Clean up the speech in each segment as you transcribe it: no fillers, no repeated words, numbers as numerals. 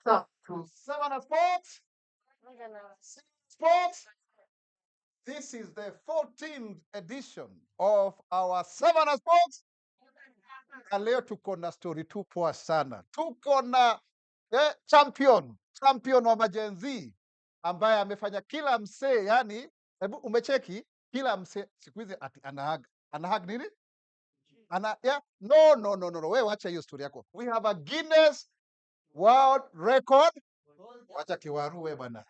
Stop to Sema Sports. Sports. This is the 14th edition of our Sema Sports. Na leo tuko na story tu poa sana. Tuko na champion wa majenzi ambaye amefanya kila msee, yani hebu umecheki kila msee siku hizi ati anahag nini? No. Wewe wacha hiyo story yako. We have a Guinness World Record. Wacha kiwarue bwana.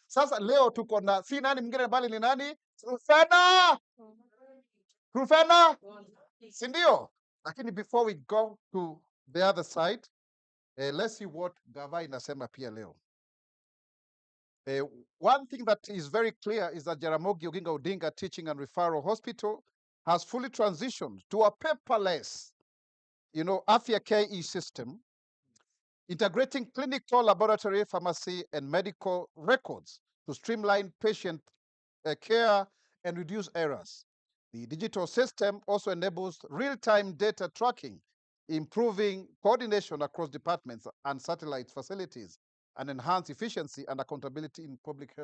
Sasa leo tuko na si nani mwingine bali ni nani? Rufena, si ndio? Lakini before we go to the other side, let's see what Gava inasema pia leo. One thing that is very clear is that Jaramogi Oginga Odinga Teaching and Referral Hospital has fully transitioned to a paperless, Afya Care system, integrating clinical, laboratory, pharmacy, and medical records to streamline patient care and reduce errors. The digital system also enables real-time data tracking, improving coordination across departments and satellite facilities, and enhance efficiency and accountability in public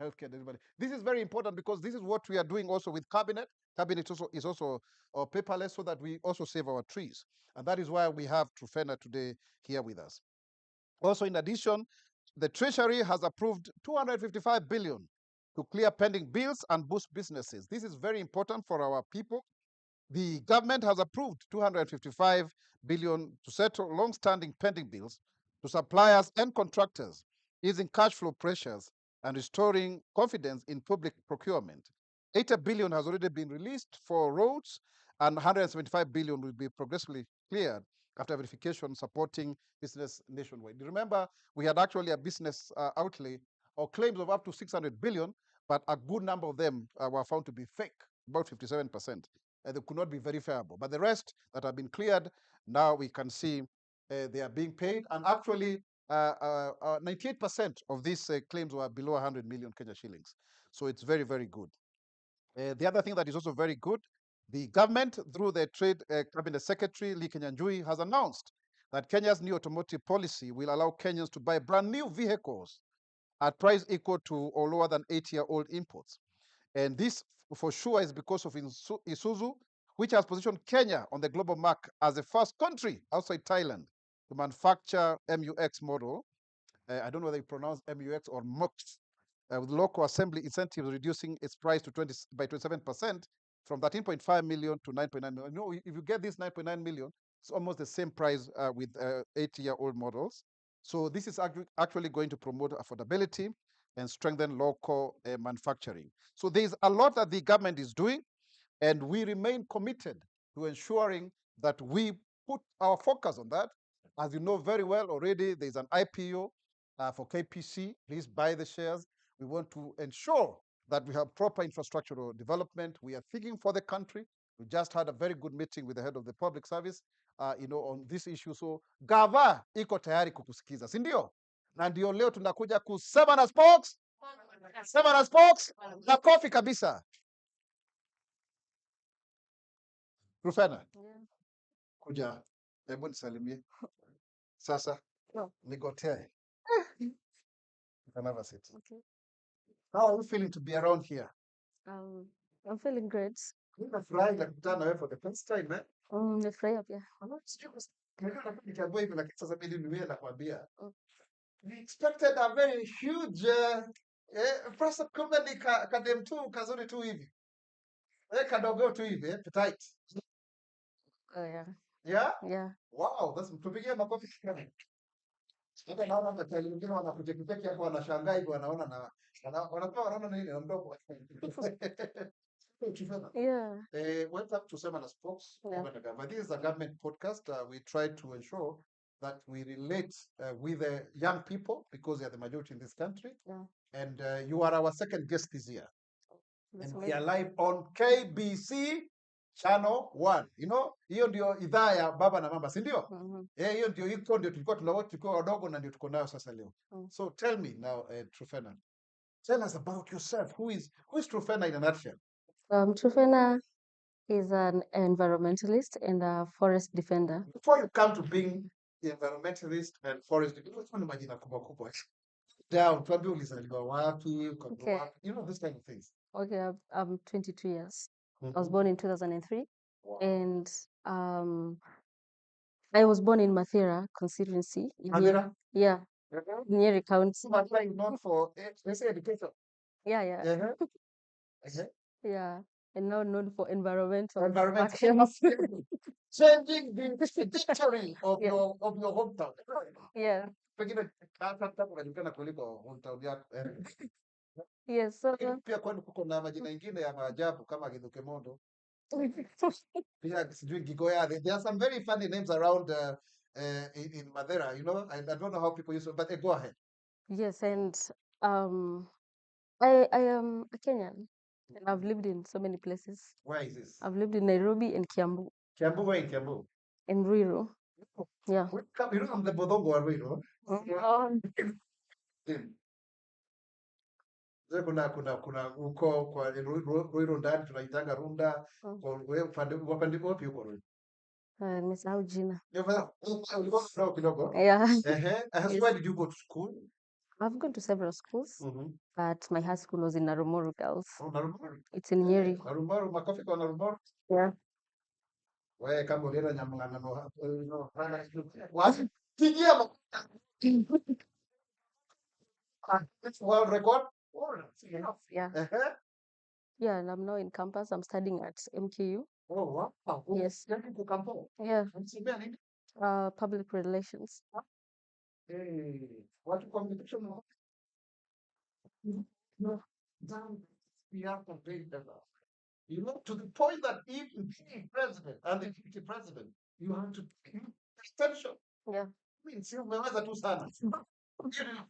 healthcare delivery. This is very important because this is what we are doing also with Cabinet. Cabinet is also paperless so that we also save our trees. And that is why we have Trufena today here with us. Also, in addition, the Treasury has approved 255 billion to clear pending bills and boost businesses. This is very important for our people. The government has approved 255 billion to settle long-standing pending bills to suppliers and contractors, easing cash flow pressures and restoring confidence in public procurement. 80 billion has already been released for roads, and 175 billion will be progressively cleared after verification supporting business nationwide. Remember, we had actually a business outlay or claims of up to 600 billion, but a good number of them were found to be fake, about 57%. They could not be verifiable. But the rest that have been cleared, now we can see they are being paid. And actually, 98% of these claims were below 100 million Kenya shillings. So it's very, very good. The other thing that is also very good, the government, through the Trade Cabinet Secretary, Lee Kenyanjui, has announced that Kenya's new automotive policy will allow Kenyans to buy brand new vehicles at price equal to or lower than 8-year-old imports. And this, for sure, is because of Isuzu, which has positioned Kenya on the global map as the first country outside Thailand to manufacture MUX model. I don't know whether you pronounce MUX or MUX, with local assembly incentives reducing its price to by 27% from 13.5 million to 9.9 million. You know, if you get this 9.9 million, it's almost the same price with 80-year-old models. So this is actually going to promote affordability and strengthen local manufacturing. So there's a lot that the government is doing, and we remain committed to ensuring that we put our focus on that. As you know very well already, there's an IPO for KPC. Please buy the shares. We want to ensure that we have proper infrastructural development. We are thinking for the country. We just had a very good meeting with the head of the public service, on this issue. So Gava iko tayari kukusikiza, si ndio? Na ndio leo tunakuja kusema na Spox, sema na Spox na kofi kabisa. Rufena, kuja, hebu nisalimie. Sasa, nigotee. You can have a seat. Okay. How are you feeling to be around here? I'm feeling great. Nimefurahi kukutana na wewe for the first time, eh? Nimefurahia pia. Nikiambiwa hivi lakini sasa mimi niwe nakwambia. We expected a very huge first kumbe ni kadem tu kazuri tu hivi. Kadogo tu hivi, petite. Oh yeah. Yeah? Yeah. Wow, that's tupigie makofi sana. Hata naona matali wengine wanakuchekecheki hapo wanashangaa hivi wanaona wanakuwa wanaona nini na mdogo. Yeah. Welcome to Sema na Spox. Yeah. This is a government podcast. We try to ensure that we relate with the young people because they are the majority in this country. Yeah. And you are our second guest this year. That's And we are amazing. live on KBC Channel 1. You know, hiyo ndio idhaa ya baba na mama, si ndio? Hiyo ndio tulikuwa tunawatch tukiwa wadogo na ndio tuko nayo sasa leo. So tell me now, Trufena, tell us about yourself. Who is Trufena in a nutshell? Trufena is an environmentalist and a forest defender. Before you come to being environmentalist and forest. Hizo ni majina kubwa kubwa. Down, tuambie ulizaliwa wapi, ukagrow Okay. wapi, you know, this kind of things. Okay, I'm 22 years. I was born in 2003, Wow. and I was born in Mathira constituency. Mathira? Yeah, Nyeri County. So Mathira is known for, let's say, education. Yeah, yeah, yeah, and now known for environmental actions. Changing the trajectory of Yeah. your hometown. Yeah. Pengine hata kujulikana kuliko hometown yako. Yes. So Lakini pia kwani kuko na majina ingine ya maajabu kama Githuke Mondo. Pia sijui Gigoya. There are some very funny names around in Madeira, you know. I don't know how people use it, but go ahead. yes, and I am a Kenyan, and I've lived in so many places. Where is this? I've lived in Nairobi and Kiambu Kiambu, where in Kiambu? and Ruiru. Yeah. You know, I'm the Bodongo wa Ruiru. Oh, Sasa kuna uko kwa Ruiru ndani tunaitanga Runda. Kwa wewe upande wapi huko Ruiru? nimesahau jina. Ulikuwa kidogo. Yeah. Yes. Where did you go to school? I've gone to several schools, but my high school was in Narumoru Girls. Oh, Narumoru. It's in Nyeri. Narumoru, makofi kwa Narumoru. Yeah. Wewe kama ulienda Nyamng'ana no. What? Pigia it's world record. Yeah. Yeah, and I'm now in campus. I'm studying at MKU. Oh, wow. Yes. Yeah. Public relations. Hey, what communication? No, down we have to break that up. You know, to the point that even the president and the deputy president, you have to pay attention. Yeah. I mean, si umeweza tu sana.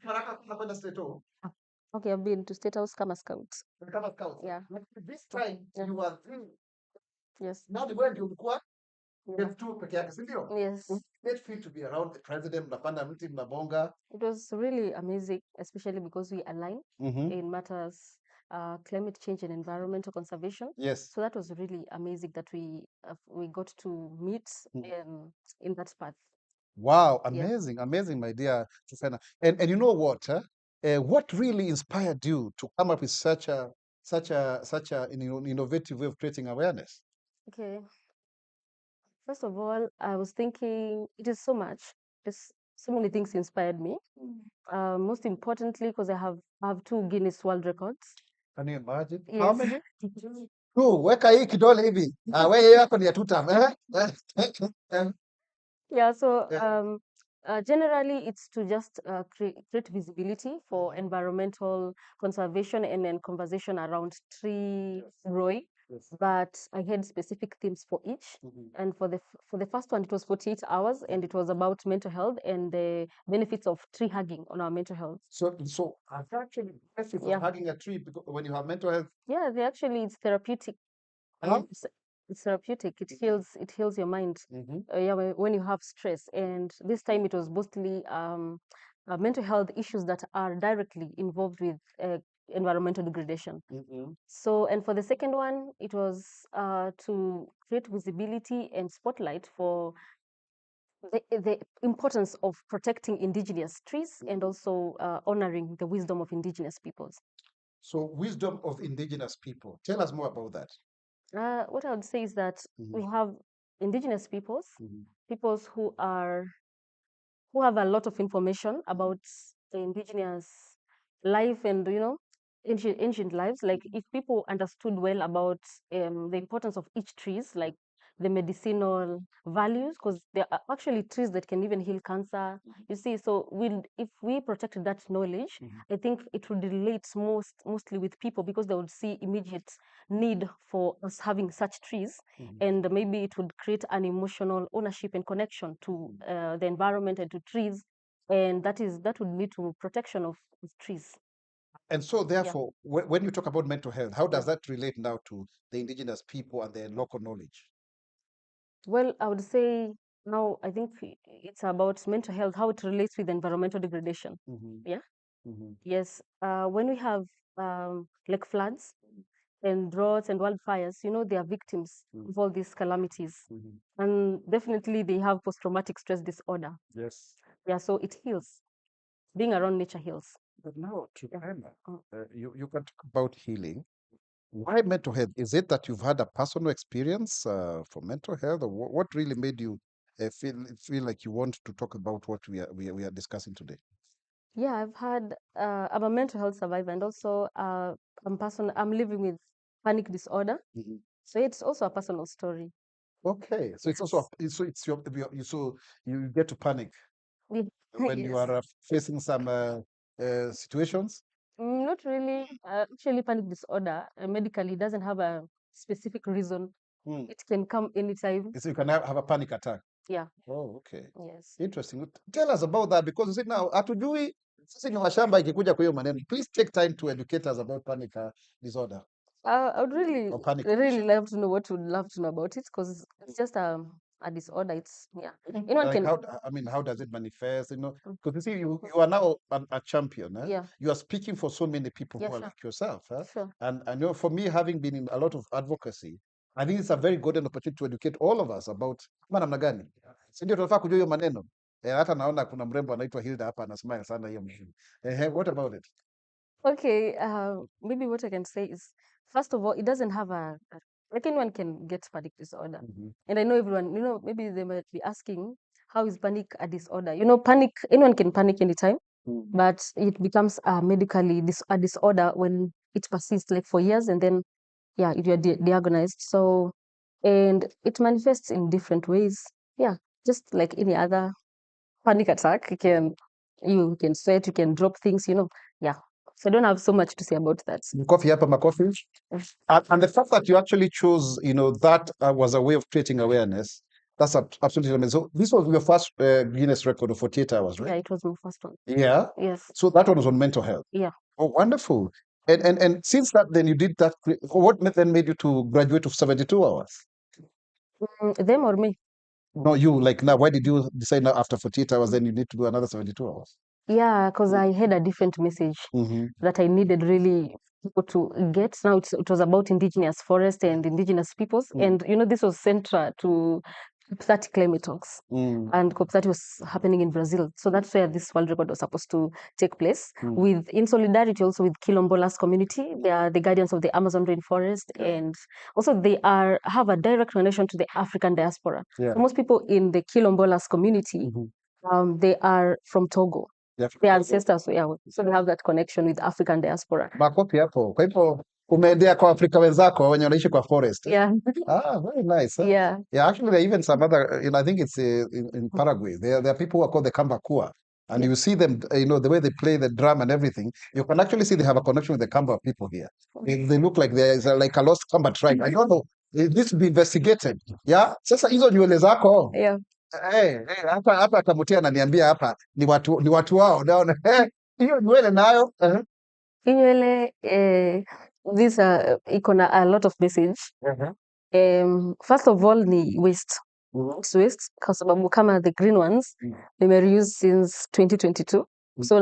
Haraka tunakwenda state home. Okay, I've been to State House kama scout. Kama scout. Yeah. This time you were three. Yes. Now the way ndio ulikuwa F2 peke yake, si ndio? Yes. It feel to be around the president, mnapanda mti mnabonga. It was really amazing, especially because we align in matters climate change and environmental conservation. Yes. So that was really amazing that we got to meet in that path. Wow, amazing, amazing, my dear Susanna. And you know what? What really inspired you to come up with such a innovative way of creating awareness? Okay. First of all, I was thinking it is so much. There's so many things inspired me. Most importantly, because I have 2 Guinness World Records. Can you imagine? Yes. How many? Two, weka hii kidole hivi. Wewe yako ni ya 2 time. Yeah, so generally it's to just create visibility for environmental conservation and then conversation around tree growing. Yes. But I had specific themes for each. And for the first one, it was 48 hours, and it was about mental health and the benefits of tree hugging on our mental health. So actually benefits of hugging a tree because when you have mental health. Yeah, it's therapeutic. It's therapeutic. It heals your mind. Yeah, when you have stress. And this time it was mostly mental health issues that are directly involved with environmental degradation. So, and for the second one, it was to create visibility and spotlight for the importance of protecting indigenous trees and also honoring the wisdom of indigenous peoples. So, wisdom of indigenous people. Tell us more about that. What I would say is that we have indigenous peoples, peoples who have a lot of information about the indigenous life and ancient lives. Like if people understood well about the importance of each trees, like the medicinal values, because there are actually trees that can even heal cancer. You see, so if we protected that knowledge, I think it would relate mostly with people because they would see immediate need for us having such trees, and maybe it would create an emotional ownership and connection to the environment and to trees, and that would lead to protection of trees. And so, therefore, when you talk about mental health, how does that relate now to the indigenous people and their local knowledge? Well, I would say now I think it's about mental health, how it relates with environmental degradation. Yeah. Yes. When we have like floods, and droughts and wildfires, they are victims of all these calamities. And definitely they have post-traumatic stress disorder. Yes. Yeah, so it heals. Being around nature heals. But now, to you can talk about healing. Why mental health? Is it that you've had a personal experience for mental health, or what really made you feel like you want to talk about what we are discussing today? Yeah, I'm a mental health survivor, and also I'm living with panic disorder. So it's also a personal story. Okay, so it's also so it's so you get to panic when you Yes. are facing some situations. Not really. Actually, panic disorder medically doesn't have a specific reason. It can come anytime. So you can have a panic attack. Yeah. Oh, okay. Yes. Interesting. Tell us about that, because you see now hatujui sisi ni washamba ikikuja kwa hiyo maneno. Please take time to educate us about panic disorder I would or panic really condition. love to know what you would love to know about it, because it's just a disorder. It's anyone Like can. how does it manifest? Because you see, you are now a champion. Yeah. You are speaking for so many people Yeah, who are sure. like yourself. Sure. And I know for me, having been in a lot of advocacy, I think it's a very good opportunity to educate all of us about kama namna gani, si ndio tunafaa kujua hiyo maneno. Hata naona kuna mrembo anaitwa Hilda hapa ana smile sana hiyo mjini. What about it? Okay, maybe what I can say is, first of all, it doesn't have like anyone can get panic disorder. And I know everyone, maybe they might be asking, how is panic a disorder? Anyone can panic anytime, but it becomes a disorder when it persists like for years, and then, yeah, if you're diagnosed. So, and it manifests in different ways. Yeah, just like any other panic attack. You can sweat, you can drop things, yeah. So I don't have so much to say about that. Coffee hapa makofi. And the fact that you actually chose, that was a way of creating awareness. That's absolutely amazing. So this was your first Guinness record of 48 hours, right? Yeah, it was my first one. Yeah. Yes. So that one was on mental health. Yeah. Oh, wonderful. And since that, then you did that. What then made you to graduate to 72 hours? Them or me? No, you, like now, why did you decide now after 48 hours, then you need to do another 72 hours? Yeah, because I had a different message that I needed really people to get. Now it was about indigenous forest and indigenous peoples. And, this was central to COP30 climate talks. And COP30 was happening in Brazil. So that's where this world record was supposed to take place, in solidarity also with Quilombolas community. They are the guardians of the Amazon rainforest. And also they have a direct connection to the African diaspora. Yeah. So most people in the Quilombolas community, they are from Togo. Their ancestors, yeah, so they have that connection with African diaspora. Makofi hapo. Kwa hivyo umeendea kwa Afrika wenzako wenye wanaishi kwa forest. Yeah. Very nice. Yeah. Yeah, actually there are even some other, I think it's in Paraguay. There are people who are called the Kambakua. And you see them, the way they play the drum and everything, you can actually see they have a connection with the Kamba people here. They look like there is like a lost Kamba tribe. I don't know. It needs to be investigated. Yeah. Sasa hizo nywele zako. Yeah. Hapa Kamutia ananiambia hapa ni watu wao. Naona hiyo nywele nayo. Nywele these iko na a lot of message. First of all ni waste. It's waste kwa sababu kama the green ones nimereuse since 2022. So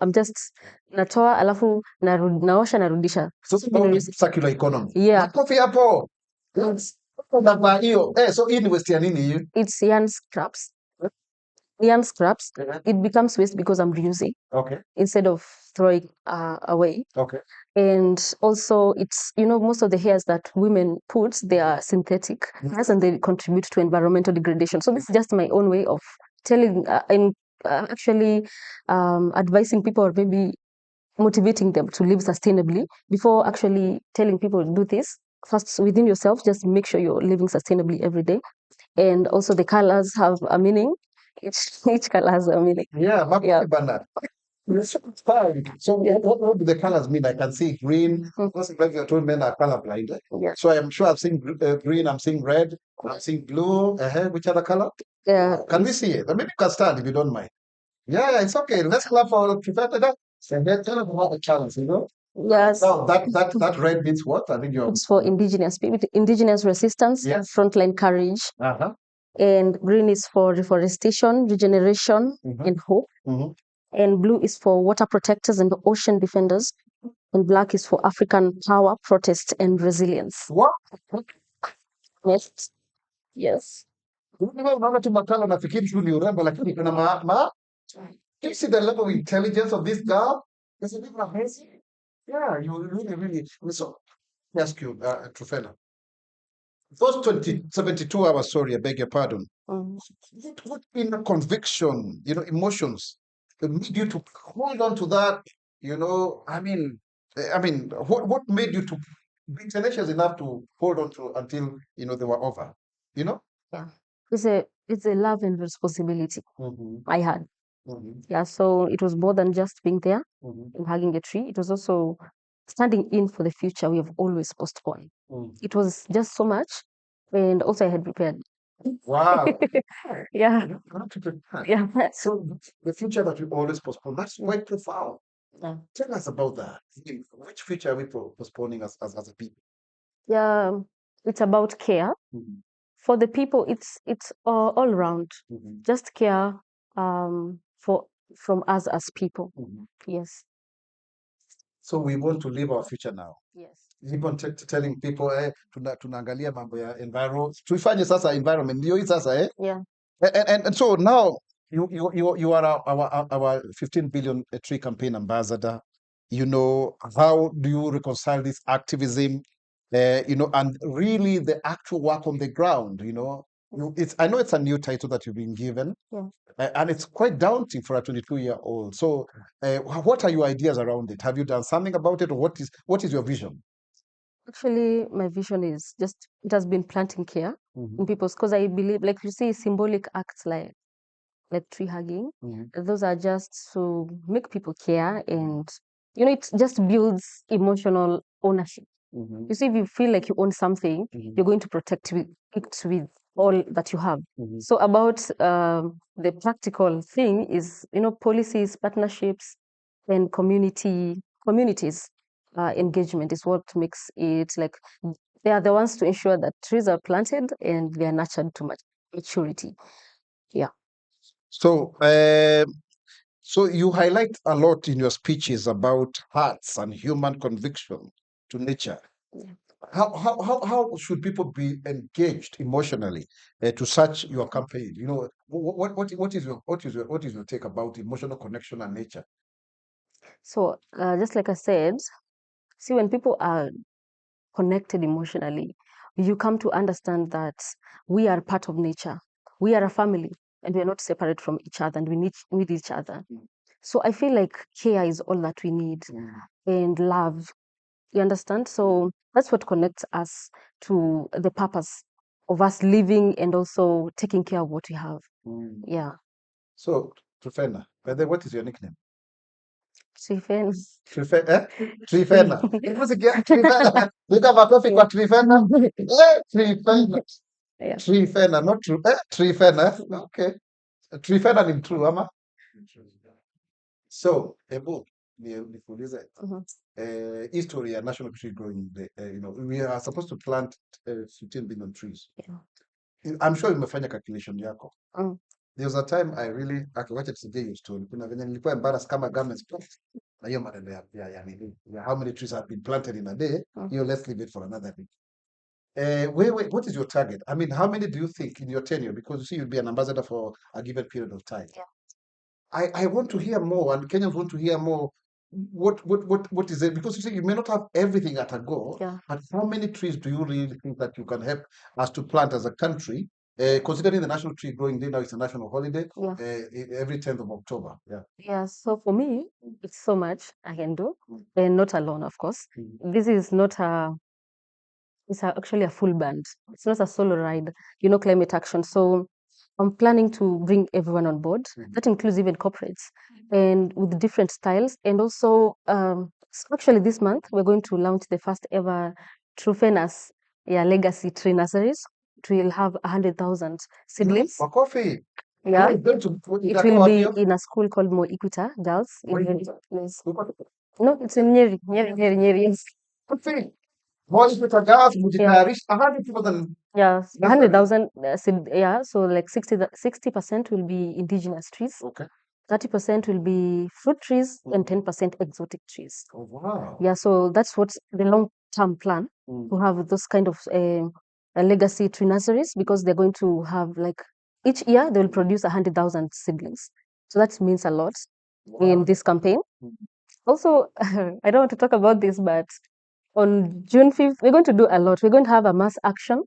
I'm just natoa alafu naosha narudisha. So circular economy. Yeah. Makofi hapo. So hii ni waste ya nini hii? It's yarn scraps. Yarn scraps. It becomes waste because I'm reusing. Okay. Instead of throwing away. Okay. And also it's, most of the hairs that women put, they are synthetic hairs and they contribute to environmental degradation. So this is just my own way of telling and actually advising people, or maybe motivating them to live sustainably before actually telling people to do this. First, within yourself, just make sure you're living sustainably every day. And also the colors have a meaning. Each color has a meaning. Yeah, Banner. So what do the colors mean? I can see green. Most of you told men are colorblind. Yeah. So I'm sure I've seen green, I'm seeing red, I'm seeing blue. Which other color? Yeah. Can we see it? Maybe you can start if you don't mind. Yeah, it's okay. Let's clap for Professor. And then tell us about the challenge, Yes. So that red means what? I think it's for indigenous people, indigenous resistance, frontline courage. And green is for reforestation, regeneration, and hope. And blue is for water protectors and ocean defenders. and black is for African power, protest, and resilience. What? Yes. Yes. Unaona tu makala nafikiri tu ni urembo, lakini kuna do you see the level of intelligence of this girl? Is it even amazing? Yeah, you really. So, let me ask you, Trufena, those 72 hours, sorry, I beg your pardon. What inner conviction, emotions that made you to hold on to that, what made you to be tenacious enough to hold on to until, they were over, Yeah. It's a love and responsibility I had. Yeah, so it was more than just being there and hugging a tree. It was also standing in for the future we have always postponed. It was just so much, and also I had prepared. Wow. Yeah, You have to prepare. yeah. So the future that we always postpone, that's quite profound. Yeah. Tell us about that. Which future are we postponing as a people? Yeah, it's about care for the people. It's all around. Just care for from us as people. Yes. So we want to live our future now. Yes. Even telling people, tunaangalia mambo ya environment. Tuifanye sasa environment ndio hii sasa Yeah. And so now you are our 15 billion tree campaign ambassador. How do you reconcile this activism, and really the actual work on the ground? I know it's a new title that you've been given, Yeah. and it's quite daunting for a 22-year-old. So, what are your ideas around it? Have you done something about it, or what is your vision? Actually, my vision is just it has been planting care in people's, because I believe, like you see, symbolic acts like tree hugging, those are just to make people care, and it just builds emotional ownership. You see, if you feel like you own something, you're going to protect it with all that you have. So about the practical thing is, policies, partnerships, and communities engagement is what makes it like they are the ones to ensure that trees are planted and they are nurtured to maturity. Yeah. So you highlight a lot in your speeches about hearts and human conviction to nature. Yeah. How should people be engaged emotionally to such your campaign? What is your take about emotional connection and nature? So just like I said, see, when people are connected emotionally, you come to understand that we are part of nature. We are a family, and we are not separate from each other, and we need each other. So I feel like care is all that we need, and love. You understand? So that's what connects us to the purpose of us living and also taking care of what we have. Yeah. So, Trufena, by the way, what is your nickname? Trifena. Trifena. Trifena. Look at my coffee kwa Trifena. Trifena. Yeah. Trifena, not true. Trifena. Okay. Trifena ni true, ama? So, hebu nikuulize history ya national tree growing. We are supposed to plant 15 billion trees. Yeah. I'm sure umefanya calculation yako. There was a time I really wacha tusije hiyo story. Kuna venye nilikuwa embarrassed kama government na hiyo maneno ya how many trees have been planted in a day. Let's leave it for another day. What is your target? I mean, how many do you think in your tenure? Because you see, you'll be an ambassador for a given period of time. Yeah. I want to hear more, and Kenyans want to hear more. What is it? Because you see, you may not have everything at a go. Yeah. But how many trees do you really think that you can help us to plant as a country? Considering the National Tree Growing Day now is a national holiday. Yeah. Every 10th of October. Yeah. Yeah. So for me, it's so much I can do, and not alone, of course. This is not it's actually a full band. It's not a solo ride, climate action. So I'm planning to bring everyone on board. That includes even corporates, and with different styles. And also, so actually this month, we're going to launch the first ever Trufenas legacy tree nurseries. It will have 100,000 seedlings. For coffee. Yeah. It will be in a school called Mo Equita Girls. Yes. No, it's in Nyeri, yes. Coffee. Yeah, 100,000. Yeah, so like 60% will be indigenous trees. Okay. 30% will be fruit trees and 10% exotic trees. Oh, wow. Yeah, so that's what the long-term plan, to have those kind of legacy tree nurseries, because they're going to have, like, each year they will produce 100,000 seedlings. So that means a lot in this campaign. Also, I don't want to talk about this, but on June 5th, we're going to do a lot. We're going to have a mass action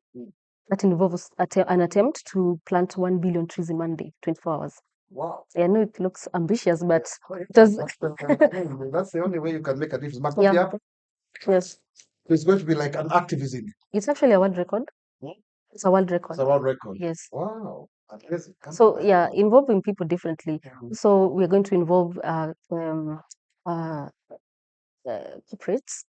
that involves an attempt to plant 1 billion trees in one day, 24 hours. Wow. I know it looks ambitious, but it does. That's the only way you can make a difference. Yeah. Yes. It's going to be like an activism. It's actually a world record. It's a world record. It's a world record. Yes. Wow. So yeah, involving people differently. So we're going to involve corporates.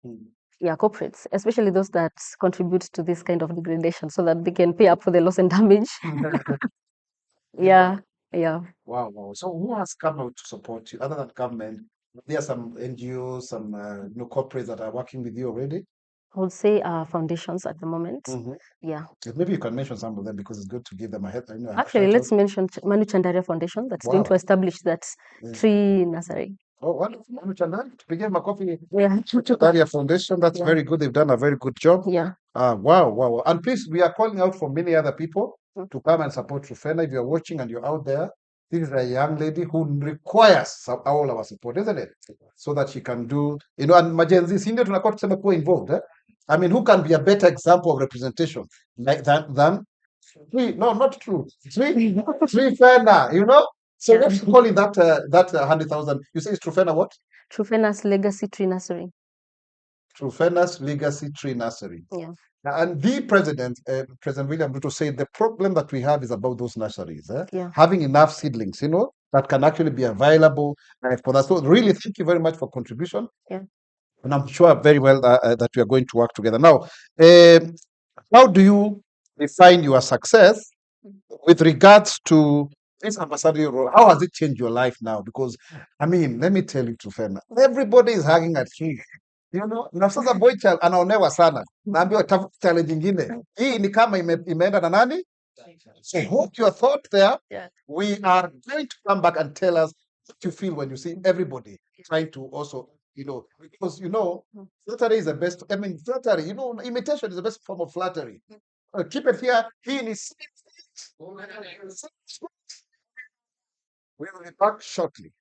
Yeah, corporates, especially those that contribute to this kind of degradation, so that they can pay up for the loss and damage. Yeah. Wow. So who has come out to support you other than government? There are some NGOs, some corporates that are working with you already. I would say foundations at the moment. Yeah. Maybe you can mention some of them, because it's good to give them a head. Actually, let's mention Manu Chandaria Foundation, that's going to establish that tree nursery. Oh, wonderful. Manu Chandaria, to begin Makofi. Yeah. Chandaria Foundation, that's very good. They've done a very good job. Yeah. Wow. And please, we are calling out for many other people to come and support Rufena. If you're watching and you're out there, this is a young lady who requires all our support, isn't it? So that she can do, and Majenzi, senior tunakuwa tusema kuwa involved. I mean, who can be a better example of representation than no, not true. Trufena, So what's calling that 100,000? You say it's Trufena what? Trufena's Legacy Tree Nursery. Trufena's Legacy Tree Nursery. Yeah. And the president, President William Ruto, said the problem that we have is about those nurseries. Yeah. Having enough seedlings, that can actually be available for that. So really, thank you very much for contribution. Yeah. And I'm sure very well that we are going to work together. Now, how do you define your success with regards to this ambassador role? How has it changed your life now? Because, I mean, let me tell you, Trufena, everybody is hugging at you. Na sasa boy child anaonewa sana. Naambiwa tafuta challenge nyingine. Hii ni kama imeenda na nani? So hold your thought there. Yeah. We are going to come back and tell us what you feel when you see everybody trying to also, because flattery is the best. I mean, flattery, imitation is the best form of flattery. Keep it here. We will be back shortly.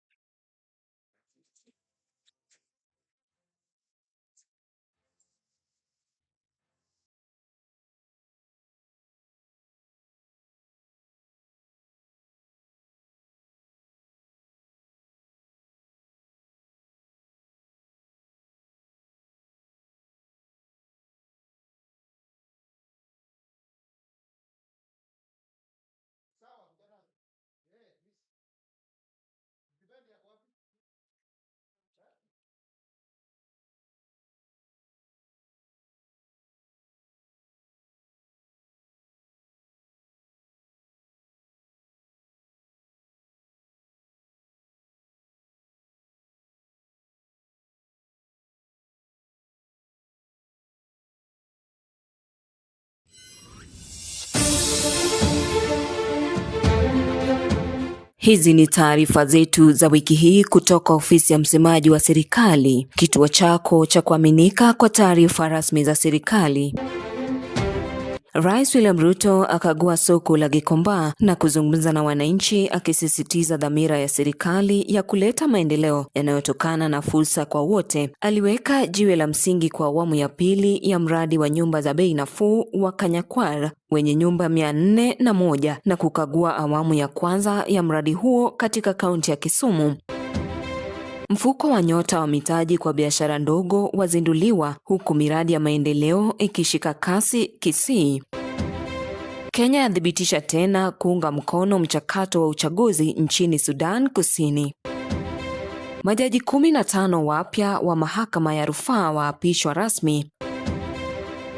Hizi ni taarifa zetu za wiki hii kutoka ofisi ya msemaji wa serikali, kituo chako cha kuaminika kwa taarifa rasmi za serikali. Rais William Ruto akagua soko la Gikomba na kuzungumza na wananchi, akisisitiza dhamira ya serikali ya kuleta maendeleo yanayotokana na fursa kwa wote. Aliweka jiwe la msingi kwa awamu ya pili ya mradi wa nyumba za bei nafuu wa Kanyakwar wenye nyumba 401 na kukagua awamu ya kwanza ya mradi huo katika kaunti ya Kisumu. Mfuko wa nyota wa mitaji kwa biashara ndogo wazinduliwa, huku miradi ya maendeleo ikishika kasi Kisii. Kenya yathibitisha tena kuunga mkono mchakato wa uchaguzi nchini Sudan Kusini. Majaji 15 wapya wa mahakama ya rufaa waapishwa rasmi.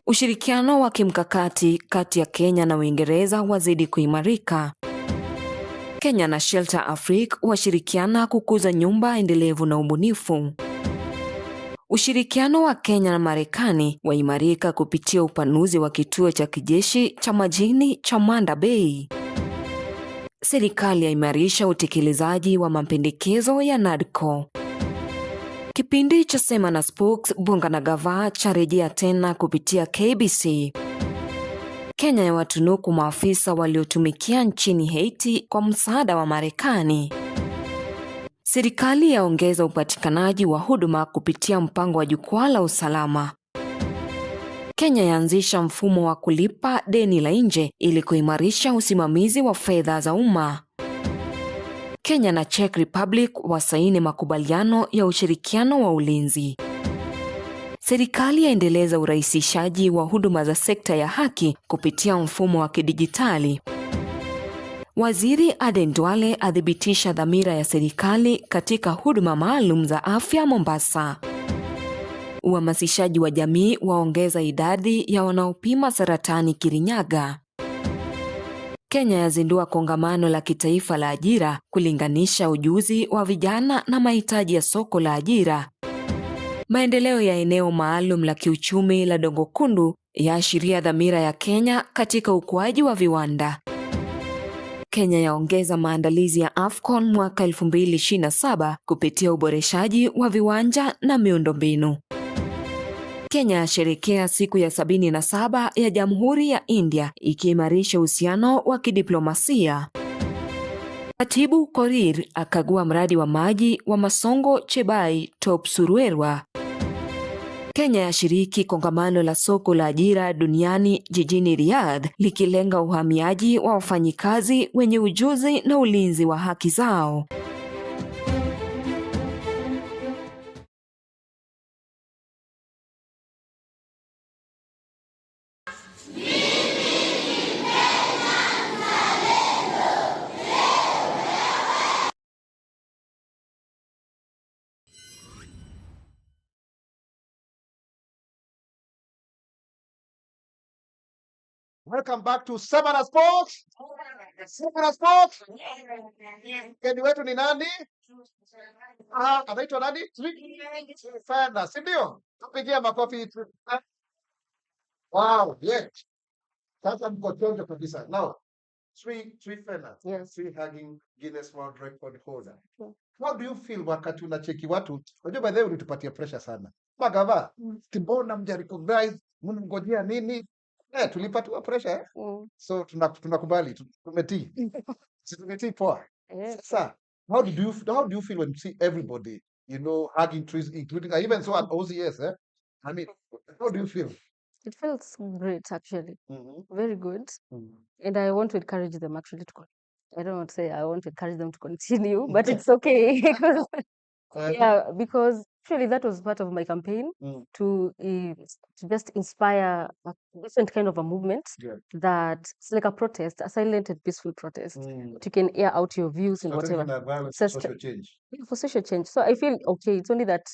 Ushirikiano wa kimkakati kati ya Kenya na Uingereza wazidi kuimarika. Kenya na Shelter Africa washirikiana kukuza nyumba endelevu na ubunifu. Ushirikiano wa Kenya na Marekani waimarika kupitia upanuzi wa kituo cha kijeshi cha majini cha Manda Bay. serikali yaimarisha utekelezaji wa mapendekezo ya NADCO. Kipindi cha Sema na Spox, Bonga na Gava charejea tena kupitia KBC. Kenya ya watunuku maafisa waliotumikia nchini Haiti kwa msaada wa Marekani. Serikali yaongeza upatikanaji wa huduma kupitia mpango wa jukwaa la usalama. Kenya yaanzisha mfumo wa kulipa deni la nje ili kuimarisha usimamizi wa fedha za umma. Kenya na Czech Republic wasaini makubaliano ya ushirikiano wa ulinzi. Serikali yaendeleza urahisishaji wa huduma za sekta ya haki kupitia mfumo wa kidijitali. Waziri Aden Duale athibitisha dhamira ya serikali katika huduma maalum za afya Mombasa. Uhamasishaji wa jamii waongeza idadi ya wanaopima saratani Kirinyaga. Kenya yazindua kongamano la kitaifa la ajira kulinganisha ujuzi wa vijana na mahitaji ya soko la ajira. Maendeleo ya eneo maalum la kiuchumi la Dongo Kundu yaashiria dhamira ya Kenya katika ukuaji wa viwanda. Kenya yaongeza maandalizi ya AFCON mwaka 2027 kupitia uboreshaji wa viwanja na miundombinu. Kenya yasherehekea siku ya 77 ya Jamhuri ya India ikiimarisha uhusiano wa kidiplomasia. Katibu Korir akagua mradi wa maji wa Masongo Chebai Top Surwerwa. Kenya yashiriki kongamano la soko la ajira duniani jijini Riyadh likilenga uhamiaji wa wafanyikazi wenye ujuzi na ulinzi wa haki zao. Welcome back to Sema na Spox. Sema na Spox. Mgeni wetu ni nani? Anaitwa nani? Trifena, si ndio? Tupigie makofi. Wow, yeah. Sasa mko chonjo kabisa. Now, Trifena. Yes. Tree hugging Guinness World Record holder. How do you feel wakati unacheki watu? Unajua by the way ulitupatia pressure sana. Gava, mbona mja-recognize, mnamngojea nini? Tulipatiwa pressure. So tunakubali, tumetii. Tumetii poa. Sasa, how do you feel when you see everybody, hugging trees, including I even saw an OCS, I mean, how do you feel? It feels great, actually. Very good. And I want to encourage them actually I don't want to say I want to encourage them to continue, but it's okay. Because actually that was part of my campaign to just inspire a different kind of a movement that it's like a protest, a silent and peaceful protest. That you can air out your views and whatever. Social change. For social change. So I feel okay. It's only that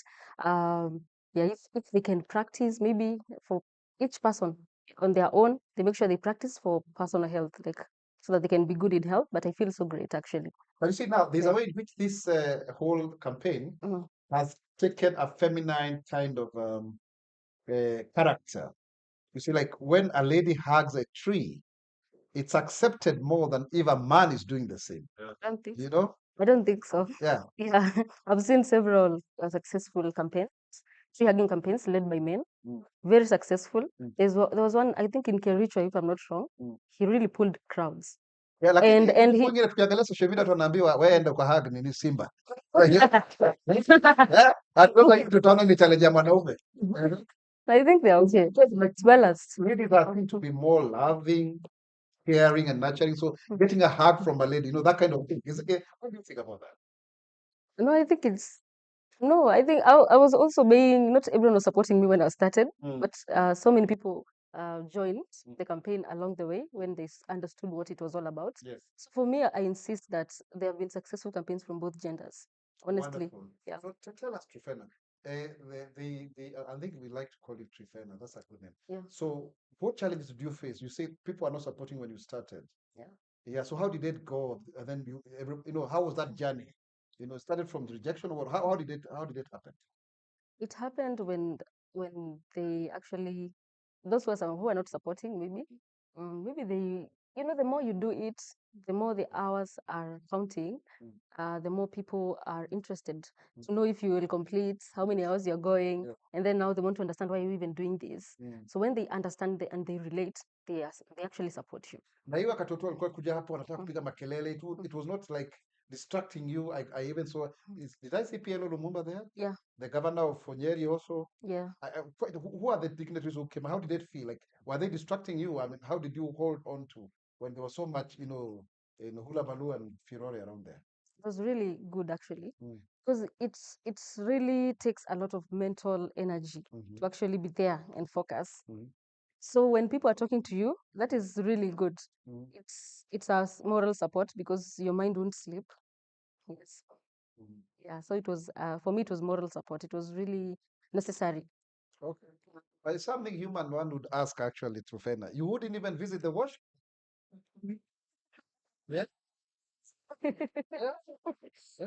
if they can practice, maybe for each person on their own, they make sure they practice for personal health, like so that they can be good in health. But I feel so great, actually. But you see now, there's a way in which this whole campaign has taken a feminine kind of character. You see, like when a lady hugs a tree, it's accepted more than if a man is doing the same. I don't think I don't think so. Yeah. I've seen several successful campaigns, tree hugging campaigns led by men. Very successful. There was one, I think in Kericho, if I'm not wrong. He really pulled crowds. Yeah, like and he tukiangalia social media tunaambiwa wewe enda kwa hug ni Simba. Hatuweza tutaona ni challenge ya mwanaume. I think they're okay. It's balanced. Ladies are going to be more loving, caring and nurturing. So getting a hug from a lady, that kind of thing. What do you think about that? No, I think I think I was also not everyone was supporting me when I started, but so many people joined the campaign along the way when they understood what it was all about. Yes. So for me, I insist that there have been successful campaigns from both genders. Honestly. Wonderful. Yeah. So tell us, Trifena. I think we like to call it Trifena. That's a good name. Yeah. So what challenges did you face? You say people are not supporting when you started. Yeah. Yeah. So how did it go? And then how was that journey? It started from the rejection, or how did it happen? It happened when they actually, those who are not supporting, maybe they you know, the more you do it, the more the hours are counting, the more people are interested to know if you will complete, how many hours you're going, and then now they want to understand why you're even doing this. So when they understand and they relate, they actually support you. Na hiyo wakati watu walikuwa kuja hapo wanataka kupiga makelele, it was not like distracting you. I even saw, did I see PLO Lumumba there? Yeah. The governor of Nyeri also. Yeah. Who are the dignitaries who came? How did they feel? Like, were they distracting you? I mean, how did you hold on to when there was so much, hula baloo and furore around there? It was really good actually, because it's really takes a lot of mental energy to actually be there and focus. So when people are talking to you, that is really good. It's a moral support because your mind won't sleep. Yes. Yeah. So it was for me. It was moral support. It was really necessary. Okay. But it's something human one would ask actually, Trufena. You wouldn't even visit the wash? Yeah.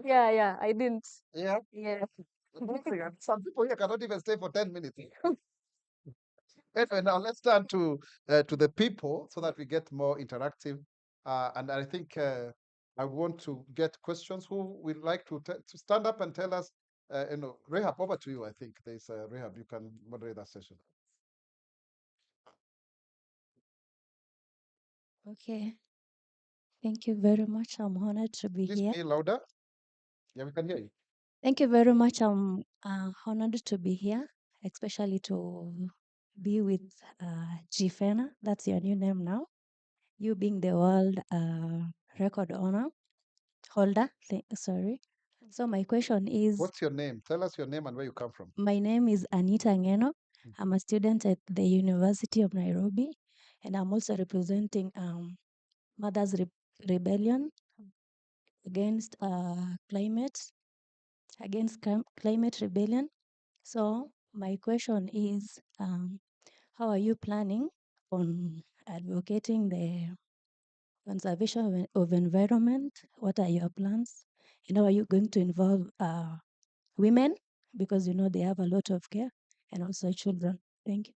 Yeah. I didn't. Yeah. Yeah. Some people here cannot even stay for 10 minutes. Anyway, now let's turn to the people so that we get more interactive. And I think I want to get questions. Who would like to stand up and tell us? Rehab, over to you. I think there's Rehab. You can moderate that session. Okay. Thank you very much. I'm honored to be Please here. be louder. Yeah, we can hear you. Thank you very much. I'm honored to be here, especially to be with Gfena. That's your new name now. You being the world record holder. Sorry. So my question is, what's your name? Tell us your name and where you come from. My name is Anita Ngeno. I'm a student at the University of Nairobi, and I'm also representing Mothers Rebellion against climate rebellion. So my question is, how are you planning on advocating the conservation of environment? What are your plans? And how are you going to involve women? Because they have a lot of care, and also children. Thank you.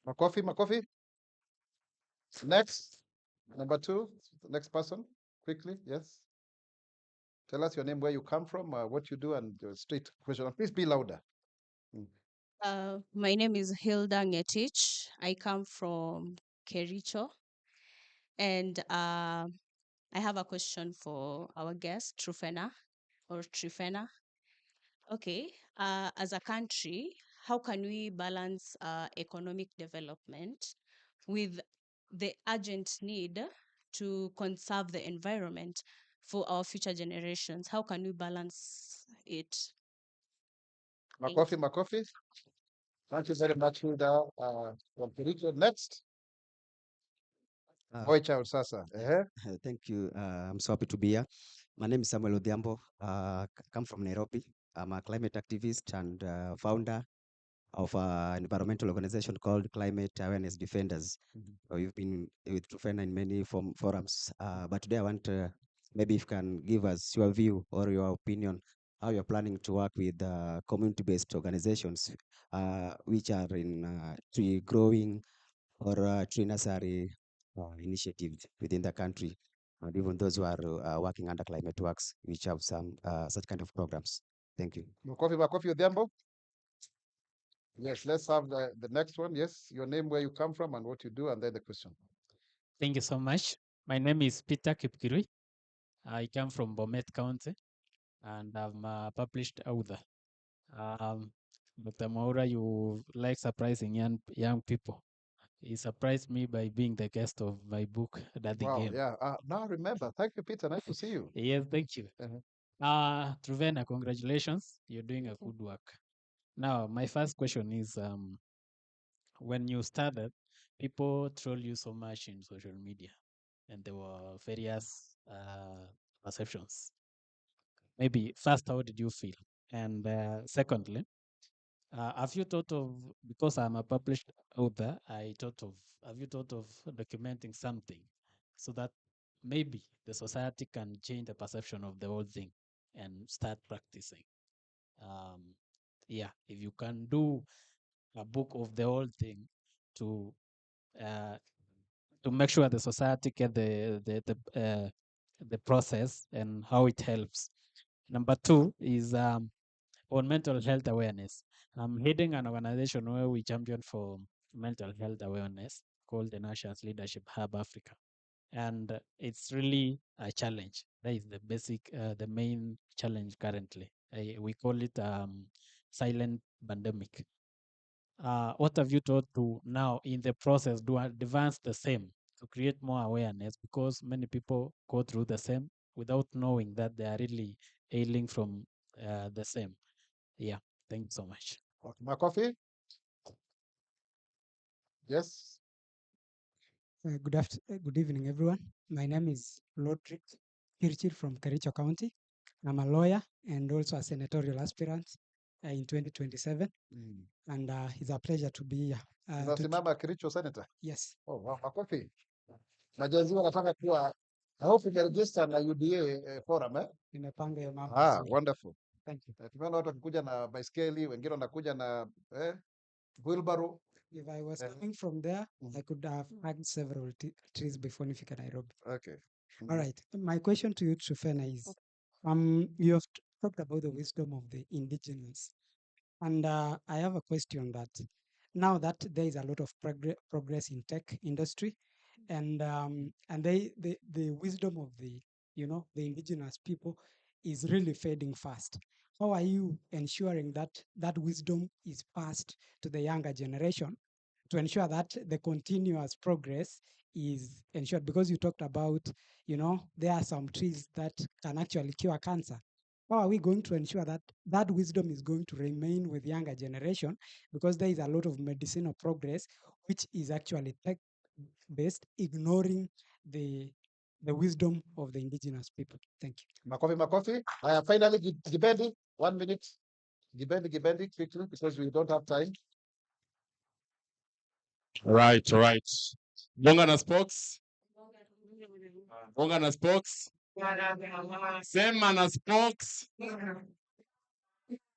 Makofi. Next, number 2, next person, quickly, yes. Tell us your name, where you come from, what you do, and your straight question. Please be louder. My name is Hilda Ngetich. I come from Kericho. And I have a question for our guest, Trufena or Trifena. Okay, as a country, how can we balance economic development with the urgent need to conserve the environment for our future generations? How can we balance it? Makofi. Thank you very much, Hilda. From Kericho. Next, boy child Sasa. Thank you. I'm so happy to be here. My name is Samuel Odhiambo. Come from Nairobi. I'm a climate activist and founder of an environmental organization called Climate Awareness Defenders. We've been with Trufena in many forums, but today I want maybe if you can give us your view or your opinion, how you're planning to work with community-based organizations which are in tree growing or tree nursery initiatives within the country, and even those who are working under Climate Works, which have some such kind of programs. Thank you. Makofi Odhiambo. Yes, let's have the next one. Yes, your name, where you come from, and what you do, and then the question. Thank you so much. My name is Peter Kipkirui. I come from Bomet County, and I'm a published author. Dr. Maura, you like surprising young people. He surprised me by being the guest of my book, That the Wow, Game. yeah. Now I remember. Thank you, Peter. Nice to see you. Yes, thank you. Truvena, congratulations. You're doing a good work. Now, my first question is, when you started, people troll you so much in social media, and there were various perceptions. Maybe first, how did you feel? And secondly, have you thought of, because I'm a published author, have you thought of documenting something so that maybe the society can change the perception of the whole thing and start practicing? If you can do a book of the whole thing to to make sure the society get the process and how it helps. Number two is on mental health awareness. I'm heading an organization where we champion for mental health awareness called the Nations Leadership Hub Africa. And it's really a challenge. That is the basic, the main challenge currently. We call it silent pandemic. What have you taught to now in the process do advance the same to create more awareness, because many people go through the same without knowing that they are really ailing from the same. Yeah, thank you so much. Makofi? Yes. Good evening, everyone. My name is Lodrick Kirchir from Kericho County. I'm a lawyer and also a senatorial aspirant in 2027. And it's a pleasure to be here. Unasimama Kericho Senator? Yes. Oh, wow. Makofi. Najaziwa nataka kuwa, I hope umeregister na UDA forum, eh? Nimepanga hiyo mambo Ah, vizuri. wonderful. Thank you. Tumeona watu wakikuja na baiskeli, wengine wanakuja na wheelbarrow. If I was coming from there, I could have had several trees before nifika Nairobi. Okay. All right. My question to you, Trufena, is you have talked about the wisdom of the indigenous. And I have a question that now that there is a lot of progress in tech industry, and the wisdom of the the indigenous people is really fading fast. How are you ensuring that that wisdom is passed to the younger generation to ensure that the continuous progress is ensured? Because you talked about, there are some trees that can actually cure cancer. How are we going to ensure that that wisdom is going to remain with younger generation? Because there is a lot of medicinal progress, which is actually tech-based, ignoring the wisdom of the indigenous people. Thank you. Makofi. Finally, Gibendi, 1 minute. Gibendi, quickly, because we don't have time. Right. Bonga na Spox. Bonga na Spox. Sema na Spox.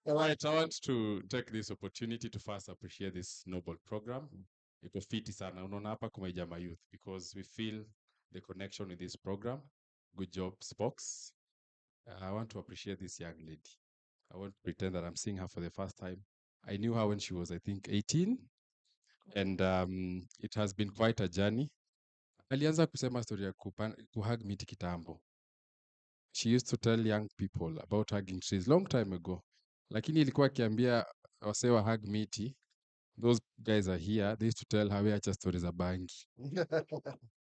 All right, I want to take this opportunity to first appreciate this noble program. Iko fiti sana. Unaona hapa kumejaa my youth because we feel the connection with this program. Good job, Spox. I want to appreciate this young lady. I won't pretend that I'm seeing her for the first time. I knew her when she was, I think, 18. And it has been quite a journey. Alianza kusema story ya kuhug miti kitambo. She used to tell young people about hugging trees long time ago. Lakini ilikuwa akiambia wasee wa hug miti, those guys are here, they used to tell her acha stories za bangi.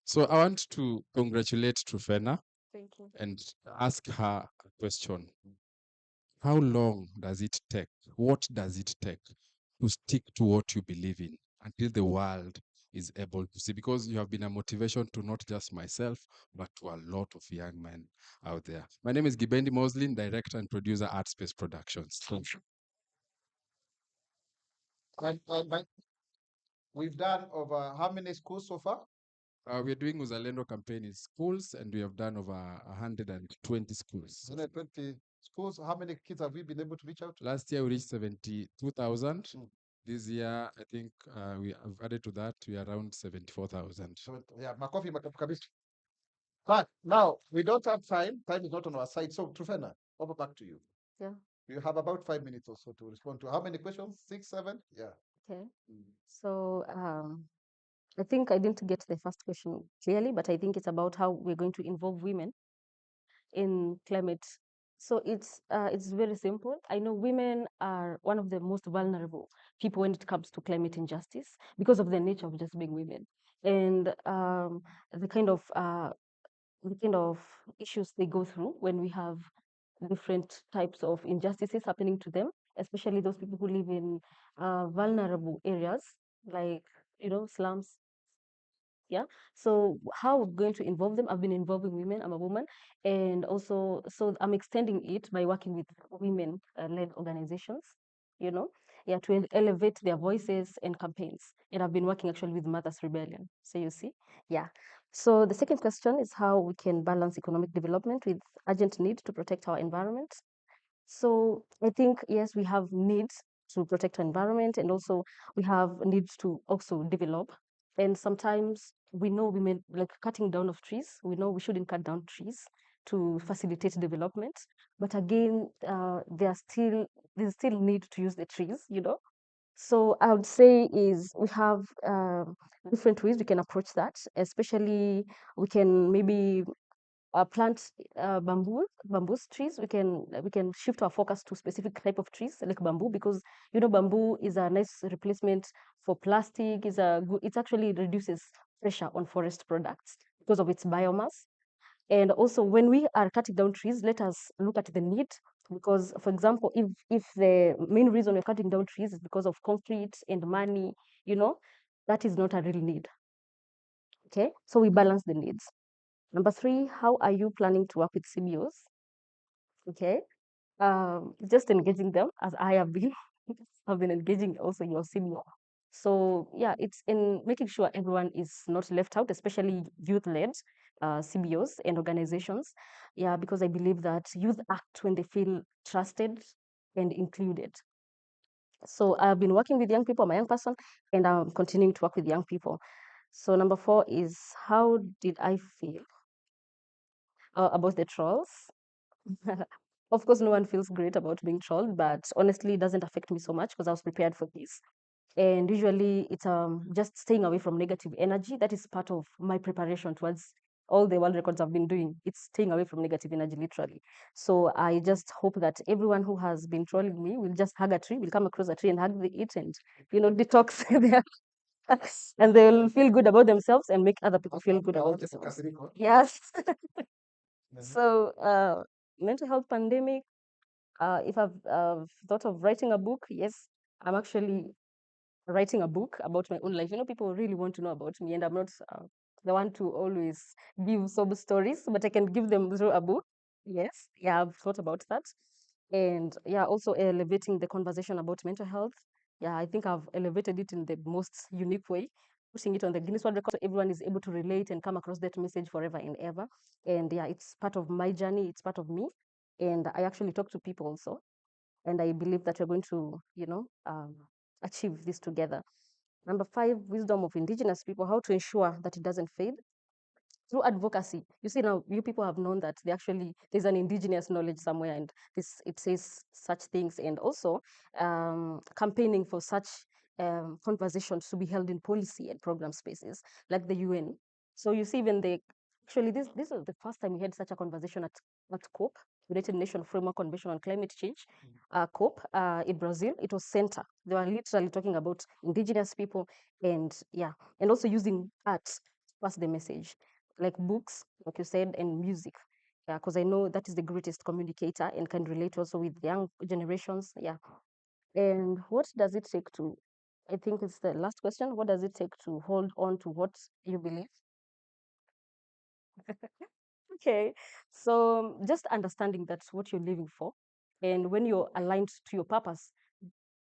So I want to congratulate Trufena. Thank you. And ask her a question. How long does it take? What does it take to stick to what you believe in until the world is able to see? Because you have been a motivation to not just myself, but to a lot of young men out there. My name is Gibendi Moslin, director and producer at Space Productions. We've done over how many schools so far? We're doing Uzalendo campaign in schools, and we have done over 120 schools. 120 schools. How many kids have we been able to reach out to? Last year we reached 72,000. This year, I think we have added to that, we are around 74,000. Yeah, Makofi. But now we don't have time. Time is not on our side. So, Trufena, over back to you. Yeah. You have about 5 minutes or so to respond to how many questions? 6, 7? Yeah. Okay. So I think I didn't get the first question clearly, but I think it's about how we're going to involve women in climate. So it's very simple. I know women are one of the most vulnerable people when it comes to climate injustice because of the nature of just being women and the kind of issues they go through when we have different types of injustices happening to them, especially those people who live in vulnerable areas like slums. Yeah. So how we're going to involve them? I've been involving women. I'm a woman, and also so I'm extending it by working with women-led organizations. To elevate their voices and campaigns. And I've been working actually with Mothers Rebellion. So you see, yeah. So the second question is how we can balance economic development with urgent need to protect our environment. So I think yes, we have needs to protect our environment, and also we have needs to also develop And sometimes we know we may, like cutting down of trees, we know we shouldn't cut down trees to facilitate development. But again, there's still need to use the trees, you know. So I would say is we have different ways we can approach that. Especially we can maybe plant bamboo trees. We can shift our focus to specific type of trees like bamboo, because you know bamboo is a nice replacement for plastic. It actually reduces pressure on forest products because of its biomass. And also, when we are cutting down trees, let us look at the need. Because, for example, if the main reason we're cutting down trees is because of concrete and money, you know, that is not a real need. Okay, so we balance the needs. Number 3, how are you planning to work with CBOs? Okay, just engaging them as I have been. I've been engaging also your CBO. So yeah, it's in making sure everyone is not left out, especially youth-led CBOs and organizations. Yeah, because I believe that youth act when they feel trusted and included. So I've been working with young people. I'm a young person, and I'm continuing to work with young people. So number 4 is, how did I feel about the trolls? Of course, no one feels great about being trolled, but honestly, it doesn't affect me so much because I was prepared for this. And usually it's just staying away from negative energy. That is part of my preparation towards all the world records I've been doing. It's staying away from negative energy, literally. So I just hope that everyone who has been trolling me will just hug a tree, will come across a tree and hug it and, you know, detox there. And they'll feel good about themselves and make other people feel good about themselves. Yes. So mental health pandemic, if I've thought of writing a book, yes, I'm actually writing a book about my own life. You know, people really want to know about me, and I'm not the one to always give sob stories, but I can give them through a book. Yes, yeah, I've thought about that. And yeah, also elevating the conversation about mental health. Yeah, I think I've elevated it in the most unique way, putting it on the Guinness World Record so everyone is able to relate and come across that message forever and ever. And yeah, it's part of my journey, it's part of me. And I actually talk to people also. And I believe that we're going to, you know, achieve this together. Number 5, wisdom of indigenous people, how to ensure that it doesn't fade through advocacy. You see, now you people have known that there's an indigenous knowledge somewhere, and it says such things. And also campaigning for such conversations to be held in policy and program spaces like the UN. So you see, even this was the first time we had such a conversation at COP, United Nations Framework Convention on Climate Change, COP in Brazil. It was center. They were literally talking about indigenous people, and yeah, and also using art to pass the message, like books, like you said, and music. Yeah, because I know that is the greatest communicator and can relate also with young generations. Yeah. And what does it take to, I think it's the last question, what does it take to hold on to what you believe? Okay. So just understanding that's what you're living for. And when you're aligned to your purpose,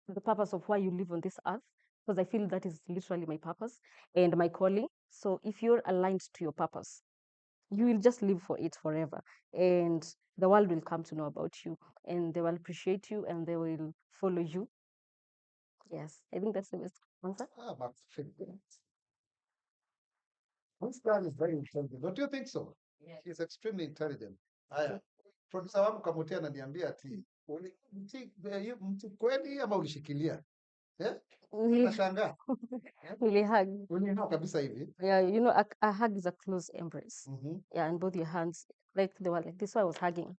the purpose of why you live on this earth, because I feel that is literally my purpose and my calling. So if you're aligned to your purpose, you will just live for it forever, and the world will come to know about you, and they will appreciate you, and they will follow you. Yes, I think that's the best answer. This girl is very intelligent. Don't you think so? Yes. She's extremely intelligent. Haya, producer wangu Kamutia ananiambia ati mti kweli ama ulishikilia? Eh? Nashangaa. Really hug. Ulihug kabisa hivi. Yeah, you know, a hug is a close embrace. Yeah, and both your hands, like they were like this. Why I was hugging.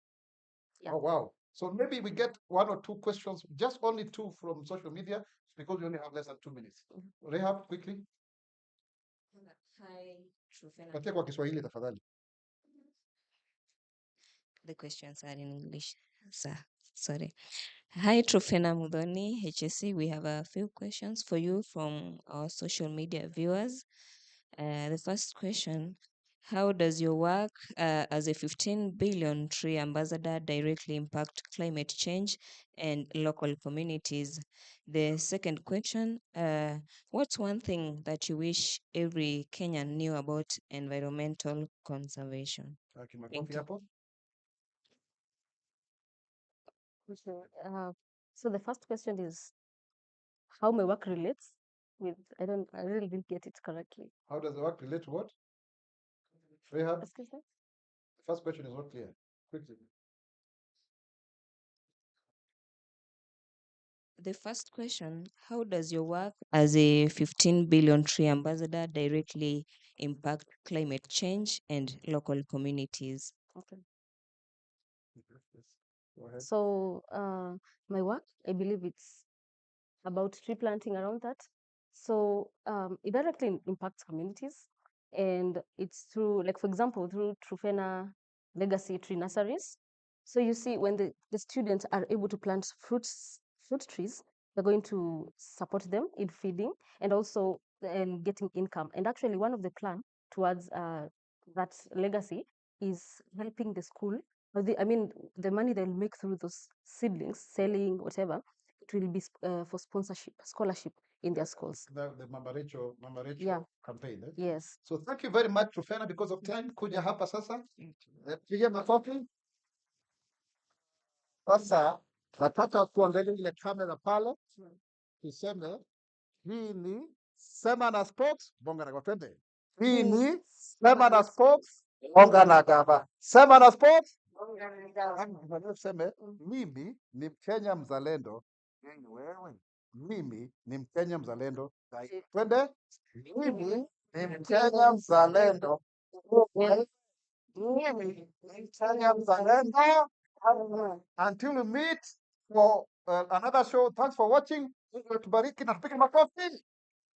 Yeah. Oh, wow. So maybe we get 1 or 2 questions, just only 2 from social media, because we only have less than 2 minutes. Rehab, quickly. Hi, Trufena. Patia kwa Kiswahili tafadhali. The questions are in English, sir. Sorry. Hi, Trufena Mudhoni, HSC. We have a few questions for you from our social media viewers. The first question, how does your work as a 15 billion tree ambassador directly impact climate change and local communities? The second question, what's one thing that you wish every Kenyan knew about environmental conservation? Thank you. Okay. So the first question is how my work relates. with, I really didn't get it correctly. How does the work relate to what? Rehab? Excuse me? The first question is not clear. Quickly. The first question, how does your work as a 15 billion tree ambassador directly impact climate change and local communities? Okay. Go ahead. So my work, I believe it's about tree planting around that. So it directly impacts communities, and it's through, like, for example, through Trufena legacy tree nurseries. So you see, when the students are able to plant fruit trees, they're going to support them in feeding and also getting income. And actually, one of the plan towards that legacy is helping the school. I mean, the money they'll make through those seedlings, selling, whatever, it will be for sponsorship, scholarship in their schools. The Mama Rachel Yeah. campaign. Yes. So thank you very much Trufena, because of time. Kuja hapa sasa. Piga makofi. Sasa nataka kuangalia ile kamera pale. Tuseme hii ni Sema na Spox, Bonga na Gava. Hii ni Sema na Spox, Bonga na Gava. Sema na Spox, Seme, mimi ni Mkenya mzalendo. Mimi ni Mkenya mzalendo. Twende. Mimi ni Mkenya mzalendo. Mimi ni Mkenya mzalendo. Until we meet for another show, thanks for watching. Mungu atubariki na tupige makofi.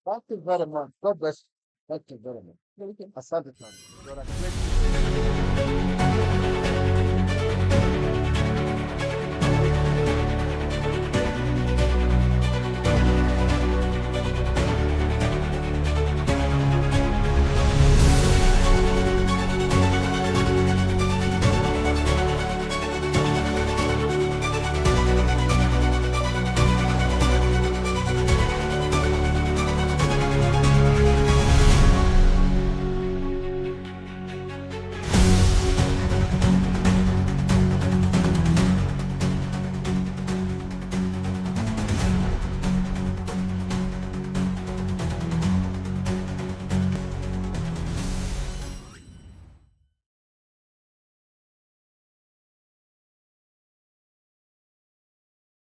Thank you very much. God bless you. Thank you very much. Asante sana. You are a great